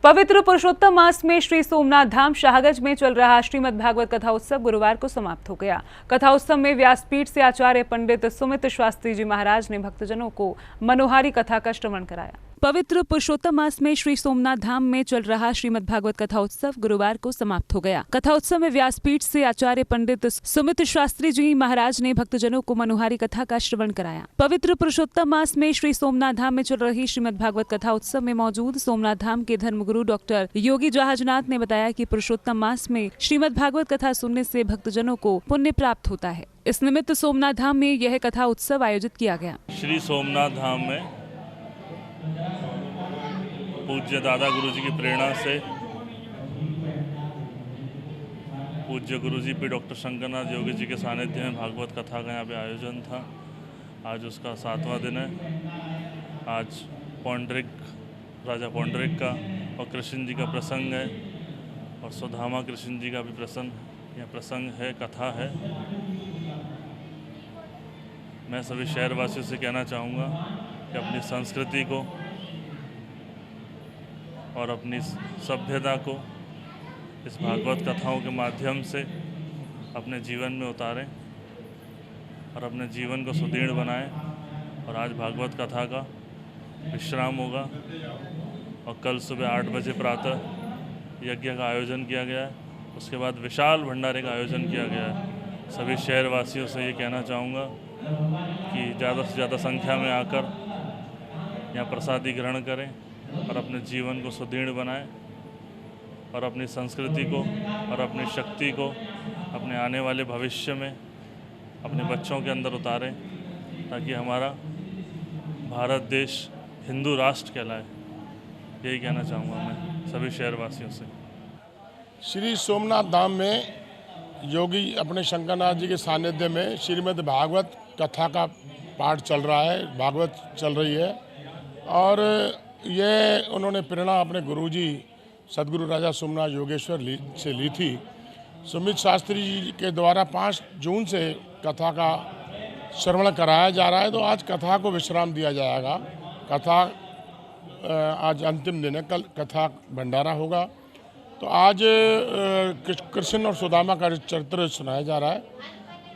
पवित्र पुरुषोत्तम मास में श्री सोमनाथ धाम शाहगंज में चल रहा श्रीमद् भागवत कथा उत्सव गुरुवार को समाप्त हो गया। कथा उत्सव में व्यासपीठ से आचार्य पंडित सुमित शास्त्री जी महाराज ने भक्तजनों को मनोहारी कथा का श्रवण कराया। पवित्र पुरुषोत्तम मास में श्री सोमनाथ धाम में चल रहा श्रीमद् भागवत कथा उत्सव गुरुवार को समाप्त हो गया। कथा उत्सव में व्यासपीठ से आचार्य पंडित सुमित शास्त्री जी महाराज ने भक्तजनों को मनोहारी कथा का श्रवण कराया। पवित्र पुरुषोत्तम मास में श्री सोमनाथ धाम में चल रही श्रीमद् भागवत कथा उत्सव में मौजूद सोमनाथ धाम के धर्मगुरु डॉक्टर योगी जहाजनाथ ने बताया कि पुरुषोत्तम मास में श्रीमद् भागवत कथा सुनने से भक्तजनों को पुण्य प्राप्त होता है। इस निमित्त सोमनाथ धाम में यह कथा उत्सव आयोजित किया गया। श्री सोमनाथ धाम में पूज्य दादा गुरुजी की प्रेरणा से पूज्य गुरुजी पे डॉक्टर शंकरनाथ योगी जी के सानिध्य में भागवत कथा का यहाँ पे आयोजन था। आज उसका 7वां दिन है। आज राजा पौंडरिक का और कृष्ण जी का प्रसंग है और सुदामा कृष्ण जी का भी प्रसंग है, कथा है। मैं सभी शहरवासियों से कहना चाहूँगा कि अपनी संस्कृति को और अपनी सभ्यता को इस भागवत कथाओं के माध्यम से अपने जीवन में उतारें और अपने जीवन को सुदृढ़ बनाएं। और आज भागवत कथा का विश्राम होगा और कल सुबह 8 बजे प्रातः यज्ञ का आयोजन किया गया है। उसके बाद विशाल भंडारे का आयोजन किया गया है। सभी शहरवासियों से ये कहना चाहूँगा कि ज़्यादा से ज़्यादा संख्या में आकर यहाँ प्रसादी ग्रहण करें और अपने जीवन को सुदृढ़ बनाएं और अपनी संस्कृति को और अपनी शक्ति को अपने आने वाले भविष्य में अपने बच्चों के अंदर उतारें, ताकि हमारा भारत देश हिंदू राष्ट्र कहलाए। यही कहना चाहूँगा मैं सभी शहरवासियों से। श्री सोमनाथ धाम में योगी अपने शंकरनाथ जी के सानिध्य में श्रीमद् भागवत कथा का पाठ चल रहा है, भागवत चल रही है। और ये उन्होंने प्रेरणा अपने गुरुजी सदगुरु राजा सोमनाथ योगेश्वर से ली थी। सुमित शास्त्री जी के द्वारा 5 जून से कथा का श्रवण कराया जा रहा है। तो आज कथा को विश्राम दिया जाएगा। कथा आज अंतिम दिन है, कल कथा भंडारा होगा। तो आज कृष्ण और सुदामा का चरित्र सुनाया जा रहा है।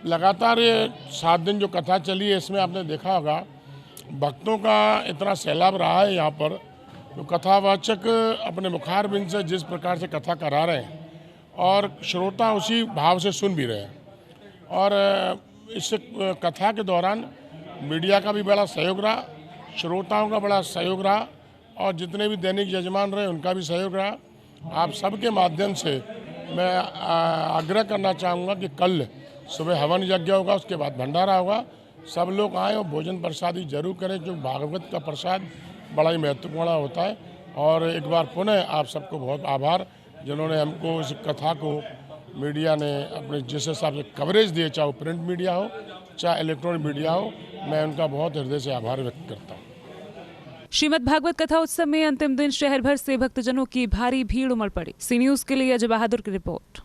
लगातार ये 7 दिन जो कथा चली है, इसमें आपने देखा होगा भक्तों का इतना सैलाब रहा है यहाँ पर। तो कथावाचक अपने मुखारबिंद से जिस प्रकार से कथा करा रहे हैं और श्रोता उसी भाव से सुन भी रहे हैं। और इस कथा के दौरान मीडिया का भी बड़ा सहयोग रहा, श्रोताओं का बड़ा सहयोग रहा और जितने भी दैनिक यजमान रहे उनका भी सहयोग रहा। आप सबके माध्यम से मैं आग्रह करना चाहूँगा कि कल सुबह हवन यज्ञ होगा, उसके बाद भंडारा होगा। सब लोग आएँ और भोजन प्रसादी जरूर करें, क्योंकि भागवत का प्रसाद बड़ा ही महत्वपूर्ण होता है। और एक बार पुनः आप सबको बहुत आभार, जिन्होंने हमको इस कथा को मीडिया ने अपने जिस हिसाब से कवरेज दिए, चाहे वो प्रिंट मीडिया हो चाहे इलेक्ट्रॉनिक मीडिया हो, मैं उनका बहुत हृदय से आभार व्यक्त करता हूँ। श्रीमद् भागवत कथा उत्सव में अंतिम दिन शहर भर से भक्तजनों की भारी भीड़ उमड़ पड़ी। सी न्यूज़ के लिए अजय बहादुर की रिपोर्ट।